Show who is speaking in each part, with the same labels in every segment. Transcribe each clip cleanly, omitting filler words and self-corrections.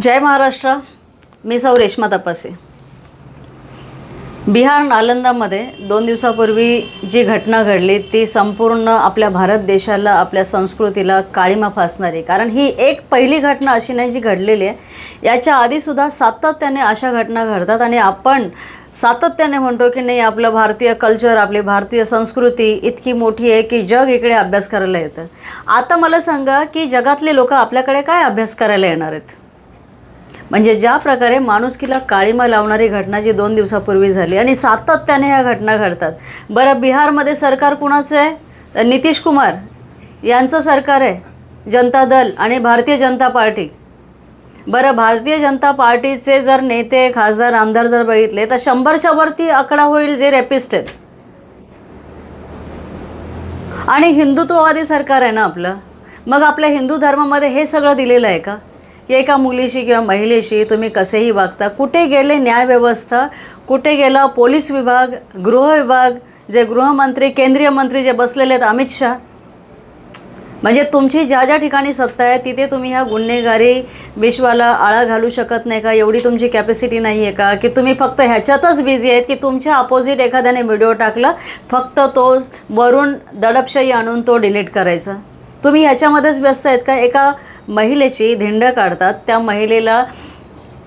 Speaker 1: जय महाराष्ट्र. मी सौ रेश्मा तपासे. बिहार नालंदामध्ये 2 दिवसापूर्वी जी घटना घडली ती संपूर्ण आपल्या भारत देशाला, आपल्या संस्कृतीला काळिमा फासणारी. कारण ही एक पहिली घटना अशी नाही जी घडलेली आहे. याच्या आधीसुद्धा सातत्याने अशा घटना घडतात आणि आपण सातत्याने म्हणतो की नाही, आपलं भारतीय कल्चर, आपली भारतीय संस्कृती इतकी मोठी आहे की जग इकडे अभ्यास करायला येतं. आता मला सांगा की जगातले लोक आपल्याकडे काय अभ्यास करायला येणार आहेत? म्हणजे ज्या प्रकारे माणुसकीला काळिमा लावणारी घटना जी 2 दिवसापूर्वी झाली आणि सातत्याने ह्या घटना घडतात. बरं, बिहारमध्ये सरकार कुणाचं आहे? नितीश कुमार यांचं सरकार आहे, जनता दल आणि भारतीय जनता पार्टी. बरं, भारतीय जनता पार्टीचे जर नेते, खासदार, आमदार जर बघितले तर 100च्या वरती आकडा होईल जे रेपिस्ट आहेत. आणि हिंदुत्ववादी सरकार आहे ना आपलं. मग आपल्या हिंदू धर्मामध्ये हे सगळं दिलेलं आहे का की एका मुलीशी किंवा महिलेशी तुम्ही कसेही वागता? कुठे गेले न्यायव्यवस्था? कुठे गेला पोलीस विभाग, गृह विभाग, जे गृहमंत्री, केंद्रीय मंत्री जे बसलेले आहेत, अमित शाह? म्हणजे तुमची ज्या ज्या ठिकाणी सत्ता आहे तिथे तुम्ही ह्या गुन्हेगारी विश्वाला आळा घालू शकत नाही का? एवढी तुमची कॅपॅसिटी नाही आहे का की तुम्ही फक्त ह्याच्यातच बिझी आहेत की तुमच्या अपोजिट एखाद्याने व्हिडिओ टाकला, फक्त तो वरून दडपशाही आणून तो डिलीट करायचा? तुम्ही ह्याच्यामध्येच व्यस्त आहेत का? एका महिलेची धिंड काढतात, त्या महिलेला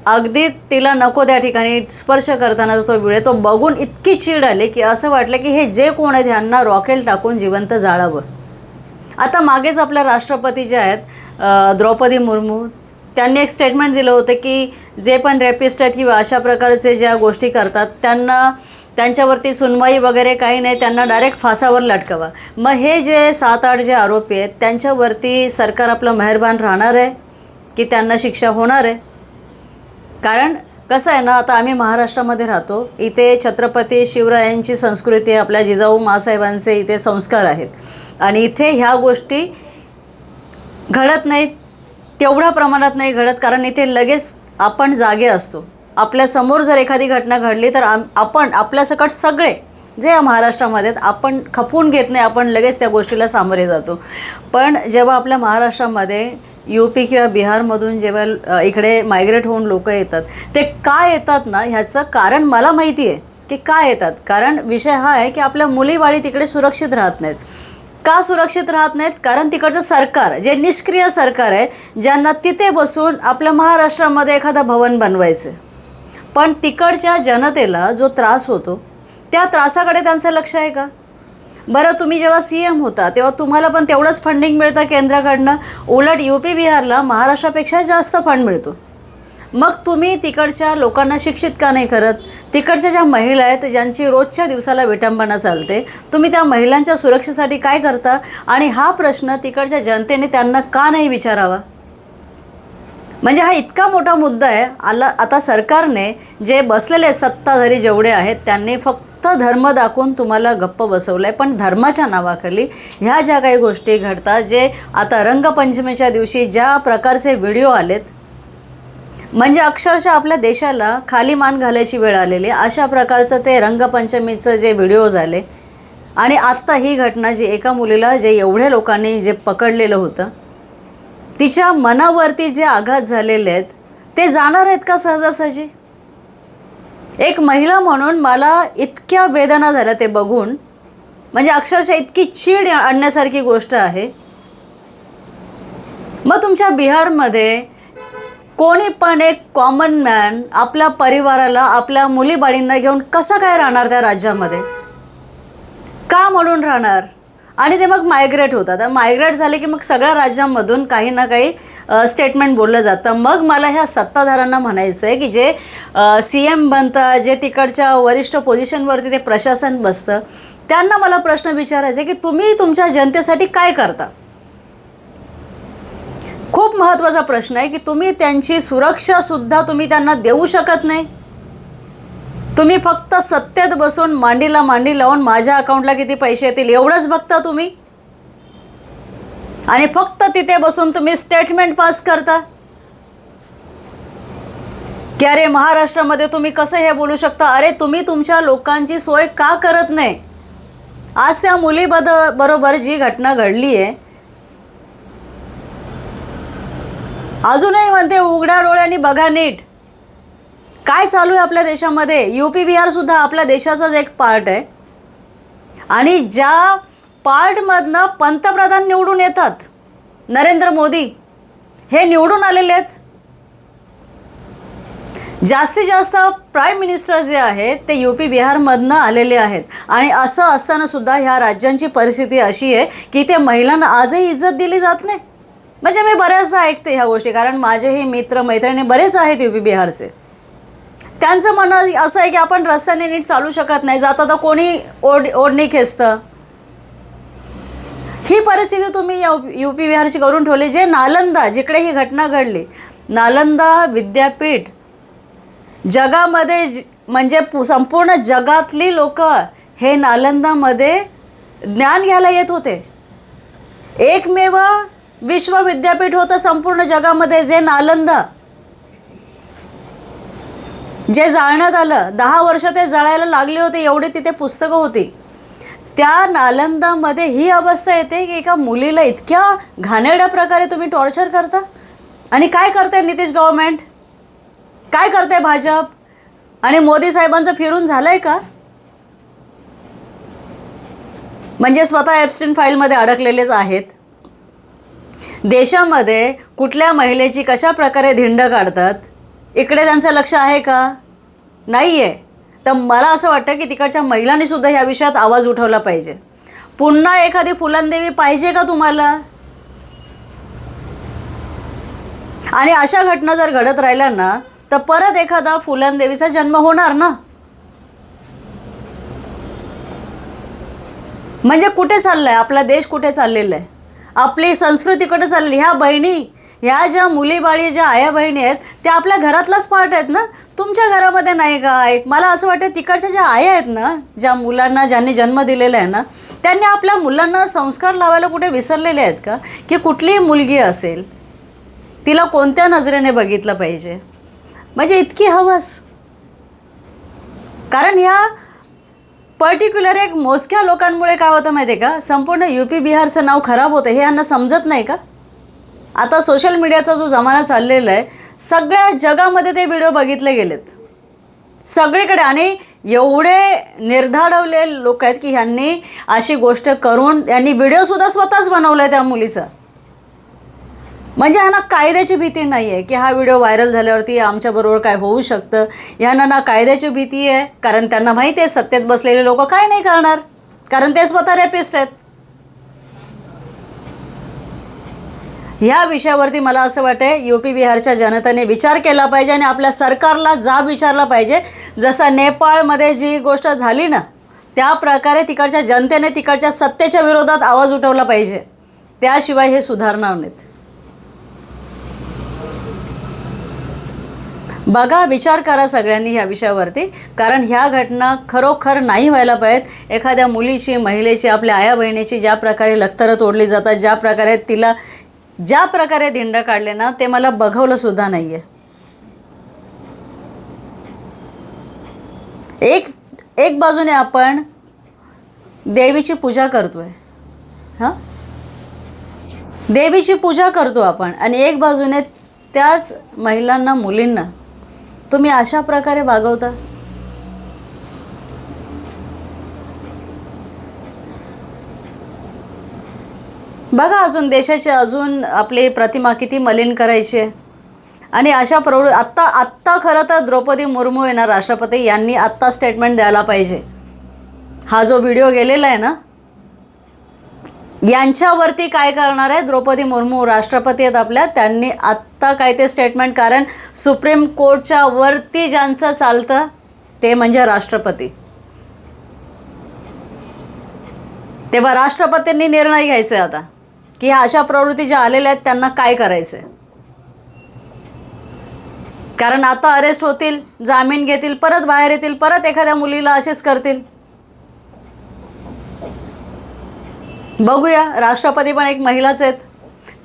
Speaker 1: अगदी तिला नको त्या ठिकाणी स्पर्श करताना तो व्हिडिओ तो बघून इतकी चीड आली की असं वाटलं की हे जे कोण आहेत ह्यांना रॉकेल टाकून जिवंत जाळावं. आता मागेच आपल्या राष्ट्रपती जे आहेत द्रौपदी मुर्मू, त्यांनी एक स्टेटमेंट दिलं होतं की जे पण रेपिस्ट आहेत किंवा अशा प्रकारचे ज्या गोष्टी करतात त्यांच्यावरती सुनवाई वगैरे काही नाही, त्यांना डायरेक्ट फासावर लटकवा. मग हे जे 7-8 जे आरोपी आहेत त्यांच्यावरती सरकार आपलं मेहरबान राहणार आहे की त्यांना शिक्षा होणार आहे? कारण कसं आहे ना, आता आम्ही महाराष्ट्रामध्ये राहतो, इथे छत्रपती शिवरायांची संस्कृती आहे, आपल्या जिजाऊ माँसाहेबांचे इथे संस्कार आहेत आणि इथे ह्या गोष्टी घडत नाहीत, तेवढ्या प्रमाणात नाही घडत. कारण इथे लगेच आपण जागे असतो. आपल्यासमोर जर एखादी घटना घडली तर आपण आपल्यासकट सगळे जे महाराष्ट्रामध्ये आहेत आपण खपवून घेत नाही, आपण लगेच त्या गोष्टीला सामोरे जातो. पण जेव्हा आपल्या महाराष्ट्रामध्ये UP किंवा बिहारमधून जेव्हा इकडे मायग्रेट होऊन लोक येतात, ते का येतात ना, ह्याचं कारण मला माहिती आहे की का येतात. कारण विषय हा आहे की आपल्या मुलीबाळी तिकडे सुरक्षित राहत नाहीत. का सुरक्षित राहत नाहीत? कारण तिकडचं सरकार जे निष्क्रिय सरकार आहे, ज्यांना तिथे बसून आपल्या महाराष्ट्रामध्ये एखादं भवन बनवायचं, पण तिकडच्या जनतेला जो त्रास होतो त्या त्रासाकडे त्यांचं लक्ष आहे का? बरं, तुम्ही जेव्हा CM होता तेव्हा तुम्हाला पण तेवढंच फंडिंग मिळतं केंद्राकडनं. उलट UP बिहारला महाराष्ट्रापेक्षा जास्त फंड मिळतो. मग तुम्ही तिकडच्या लोकांना शिक्षित का नाही करत? तिकडच्या ज्या महिला आहेत ज्यांची रोजच्या दिवसाला विटंबना चालते, तुम्ही त्या महिलांच्या सुरक्षेसाठी काय करता? आणि हा प्रश्न तिकडच्या जनतेने त्यांना का नाही विचारावा? म्हणजे हा इतका मोठा मुद्दा आहे. आता सरकारने जे बसलेले सत्ताधारी जेवढे आहेत त्यांनी फक्त धर्म दाखवून तुम्हाला गप्प बसवलं आहे. पण धर्माच्या नावाखाली ह्या ज्या काही गोष्टी घडतात, जे आता रंगपंचमीच्या दिवशी ज्या प्रकारचे व्हिडिओ आलेत, म्हणजे अक्षरशः आपल्या देशाला खाली मान घालायची वेळ आलेली, अशा प्रकारचं ते रंगपंचमीचं जे व्हिडिओज आले. आणि आत्ता ही घटना जी एका मुलीला जे एवढ्या लोकांनी जे पकडलेलं होतं, तिच्या मनावरती जे आघात झालेले आहेत ते जाणार आहेत का सहजासहजी? एक महिला म्हणून मला इतक्या वेदना झाल्या ते बघून. म्हणजे अक्षरशः इतकी चीड आणण्यासारखी गोष्ट आहे. मग तुमच्या बिहारमध्ये कोणी पण एक कॉमन मॅन आपल्या परिवाराला, आपल्या मुलीबाळींना घेऊन कसं काय राहणार त्या राज्यामध्ये? का म्हणून राहणार? आणि ते मग मायग्रेट होतात. मायग्रेट झाले की मग सगळ्या राज्यांमधून काही ना काही स्टेटमेंट बोललं जातं. मग मला ह्या सत्ताधाऱ्यांना म्हणायचं आहे की जे CM बनतात, जे तिकडच्या वरिष्ठ पोझिशनवरती ते प्रशासन बसतं, त्यांना मला प्रश्न विचारायचा आहे की तुम्ही तुमच्या जनतेसाठी काय करता? खूप महत्त्वाचा प्रश्न आहे की तुम्ही त्यांची सुरक्षासुद्धा तुम्ही त्यांना देऊ शकत नाही. तुम्ही फक्त सत्तेत बसून मांडीला मांडी लावून माझ्या अकाउंटला किती पैसे येतील एवढंच बघता तुम्ही, आणि फक्त तिथे बसून तुम्ही स्टेटमेंट पास करता की अरे महाराष्ट्रामध्ये तुम्ही कसं हे बोलू शकता? अरे तुम्ही तुमच्या लोकांची सोय का करत नाही? आज त्या मुलीबरोबर जी घटना घडली आहे अजूनही म्हणते उघड्या डोळ्यांनी बघा नीट काय चालू आहे आपल्या देशामध्ये. यूपी बिहारसुद्धा आपल्या देशाचाच एक पार्ट आहे आणि ज्या पार्टमधनं पंतप्रधान निवडून येतात, नरेंद्र मोदी हे निवडून आलेले आहेत. जास्तीत जास्त प्राईम मिनिस्टर जे आहेत ते यूपी बिहारमधनं आलेले आहेत. आणि असं असतानासुद्धा ह्या राज्यांची परिस्थिती अशी आहे की ते महिलांना आजही इज्जत दिली जात नाही. म्हणजे मी बऱ्याचदा ऐकते ह्या गोष्टी, कारण माझेही मित्र मैत्रिणी बरेच आहेत यूपी बिहारचे. त्यांचं म्हणणं असं आहे की आपण रस्त्याने नीट चालू शकत नाही, जाता तर कोणी ओढणी खेचतं. ही परिस्थिती तुम्ही यूपी बिहारची करून ठेवली. जे नालंदा, जिकडे ही घटना घडली, नालंदा विद्यापीठ जगामध्ये म्हणजे संपूर्ण जगातली लोक हे नालंदामध्ये ज्ञान घ्यायला येत होते. एकमेव विश्व विद्यापीठ होतं संपूर्ण जगामध्ये जे नालंदा, जे जाळण्यात आलं. 10 वर्ष ते जळायला लागले होते, एवढी तिथे पुस्तकं होती. त्या नालंदामध्ये ही अवस्था येते की एका मुलीला इतक्या घाणेरड्या प्रकारे तुम्ही टॉर्चर करता. आणि काय करते नितीश गव्हर्नमेंट, काय करते भाजप आणि मोदी साहेबांचं फिरून झालं आहे का? म्हणजे स्वतः एप्स्टीन फाईलमध्ये अडकलेलेच आहेत. देशामध्ये कुठल्या महिलेची कशा प्रकारे धिंड काढतात इकडे त्यांचं लक्ष आहे का? नाही आहे. तर मला असं वाटतं की तिकडच्या महिलांनीसुद्धा ह्या विषयात आवाज उठवला पाहिजे. पुन्हा एखादी फुलंदेवी पाहिजे का तुम्हाला? आणि अशा घटना जर घडत राहिल्या ना तर परत एखादा फुलंदेवीचा जन्म होणार ना. म्हणजे कुठे चाललं आहे आपला देश, कुठे चाललेला आहे, आपली संस्कृती कुठे चालली. ह्या बहिणी, ह्या ज्या मुलीबाळी, ज्या आया बहिणी आहेत त्या आपल्या घरातलाच पार्ट आहेत ना. तुमच्या घरामध्ये नाही काय? मला असं वाटतं तिकडच्या ज्या आया आहेत ना, ज्या मुलांना ज्यांनी जन्म दिलेला आहे ना, त्यांनी आपल्या मुलांना संस्कार लावायला कुठे विसरलेले आहेत का? की कुठलीही मुलगी असेल तिला कोणत्या नजरेने बघितलं पाहिजे. म्हणजे इतकी हवस. कारण ह्या पर्टिक्युलर एक मोजक्या लोकांमुळे काय होतं माहिती आहे का, संपूर्ण यूपी बिहारचं नाव खराब होतं. हे यांना समजत नाही का? आता सोशल मीडियाचा जो जमाना चाललेला आहे, सगळ्या जगामध्ये ते व्हिडिओ बघितले गेलेत सगळीकडे. आणि एवढे निर्धाडवले लोक आहेत की ह्यांनी अशी गोष्ट करून यांनी व्हिडिओसुद्धा स्वतःच बनवला आहे त्या मुलीचा. म्हणजे ह्यांना कायद्याची भीती नाही आहे की हा व्हिडिओ व्हायरल झाल्यावरती आमच्याबरोबर काय होऊ शकतं. ह्यांना ना कायद्याची भीती आहे, कारण त्यांना माहिती आहे सत्तेत बसलेले लोक काय नाही करणार, कारण ते स्वतः रेपिस्ट आहेत. ह्या विषयावरती मला असं वाटतं यूपी बिहारच्या जनतेने विचार केला पाहिजे आणि आपल्या सरकारला जाब विचारला पाहिजे. जसं नेपाळमध्ये जी गोष्ट झाली ना, त्या प्रकारे तिकडच्या जनतेने तिकडच्या सत्तेच्या विरोधात आवाज उठवला पाहिजे. त्याशिवाय हे सुधारणार नाहीत. बघा, विचार करा सगळ्यांनी ह्या विषयावरती, कारण ह्या घटना खरोखर नाही व्हायला पाहिजेत. एखाद्या मुलीची, महिलेची, आपल्या आया बहिणीची ज्या प्रकारे लखतरं तोडली जातात, ज्या प्रकारे तिला ज्या प्रकारे धिंड काढले ना, ते मला बघवलं सुद्धा नाही आहे. एक बाजूने आपण देवीची पूजा करतोय, हां, देवीची पूजा करतो आपण, आणि एक बाजूने त्याच महिलांना, मुलींना तुम्ही अशा प्रकारे वागवता. बघा, अजून देशाची अजून आपली प्रतिमा किती मलिन करायची आहे. आणि अशा आत्ता खरं तर द्रौपदी मुर्मू येणार राष्ट्रपती, यांनी आत्ता स्टेटमेंट द्यायला पाहिजे. हा जो व्हिडिओ गेलेला आहे ना, यांच्यावरती काय करणार आहे द्रौपदी मुर्मू, राष्ट्रपती आहेत आपल्या, त्यांनी आत्ता काय ते स्टेटमेंट, कारण सुप्रीम कोर्टच्या वरती ज्यांचं चालतं ते म्हणजे राष्ट्रपती. तेव्हा राष्ट्रपतींनी निर्णय घ्यायचा आहे आता की ह्या अशा प्रवृत्ती ज्या आलेल्या आहेत त्यांना काय करायचं आहे. कारण आता अरेस्ट होतील, जामीन घेतील, परत बाहेर येतील, परत एखाद्या मुलीला असेच करतील. बघूया, राष्ट्रपती पण एक महिलाच आहेत,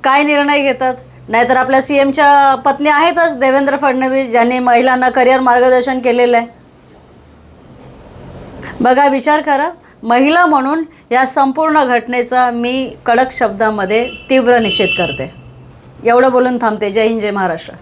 Speaker 1: काय निर्णय घेतात. नाहीतर आपल्या CMच्या पत्नी आहेतच देवेंद्र फडणवीस, ज्यांनी महिलांना करिअर मार्गदर्शन केलेलं आहे. बघा, विचार करा. महिला म्हणून या संपूर्ण घटनेचा मी कडक शब्दामध्ये तीव्र निषेध करते. एवढं बोलून थांबते. जय हिंद, जय महाराष्ट्र.